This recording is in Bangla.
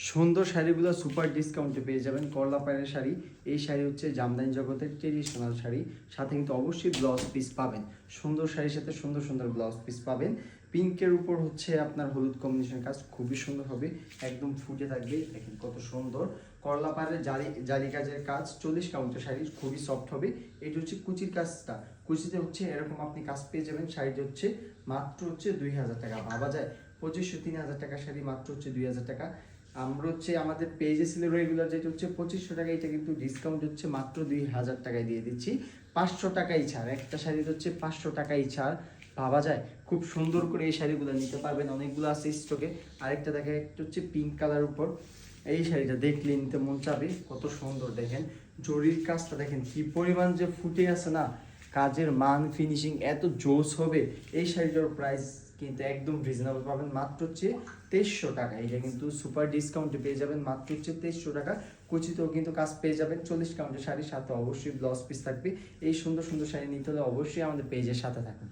সুন্দর শাড়িগুলো সুপার ডিসকাউন্টে পেয়ে যাবেন। করলা পাড়ের শাড়ি, এই শাড়ি হচ্ছে জামদানি জগতের ট্রেডিশনাল শাড়ি, সাথে কিন্তু অবশ্যই ব্লাউজ পিস পাবেন। সুন্দর শাড়ির সাথে সুন্দর সুন্দর ব্লাউজ পিস পাবেন। পিঙ্কের উপর হচ্ছে আপনার হলুদ কম্বিনেশন কাজ, খুবই সুন্দর হবে, একদম ফুটে থাকবে। দেখেন কত সুন্দর করলা পাড়ের জারি কাজের কাজ, 40 কাউন্টের শাড়ি, খুবই সফট হবে। এটা হচ্ছে কুচির কাজটা, কুচিতে হচ্ছে এরকম আপনি কাজ পেয়ে যাবেন। শাড়িটা হচ্ছে মাত্র হচ্ছে 2000 টাকা। ভাবা যায় 2500 3000 টাকা শাড়ি মাত্র হচ্ছে 2000 টাকা। আমরা হচ্ছে আমাদের পেজে ছিল রেগুলার যেটা হচ্ছে 2500 টাকা, এটা কিন্তু ডিসকাউন্ট হচ্ছে মাত্র 2000 টাকায় দিয়ে দিচ্ছি। 500 টাকাই ছাড়, একটা শাড়ির হচ্ছে 500 টাকাই ছাড়। ভাবা যায়, খুব সুন্দর করে এই শাড়িগুলো নিতে পারবেন, অনেকগুলো আছে স্টকে। আরেকটা দেখে, একটা হচ্ছে পিঙ্ক কালার উপর, এই শাড়িটা দেখলে নিতে মন চাবে, কত সুন্দর। দেখেন জরির কাজটা দেখেন কি পরিমাণ যে ফুটে আছে না, কাজের মান ফিনিশিং এত জোস হবে। এই শাড়িটার প্রাইস কিন্তু একদম রিজনেবল পাবেন, মাত্র হচ্ছে 2300 টাকা। এটা কিন্তু সুপার ডিসকাউন্টে পেয়ে যাবেন, মাত্র হচ্ছে 2300 টাকা। কুচিতেও কিন্তু কাজ পেয়ে যাবেন, 40 কাউন্টের শাড়ির সাথে অবশ্যই ব্লাউজ পিস থাকবে। এই সুন্দর সুন্দর শাড়ি নিতে হলে অবশ্যই আমাদের পেজের সাথে থাকুন।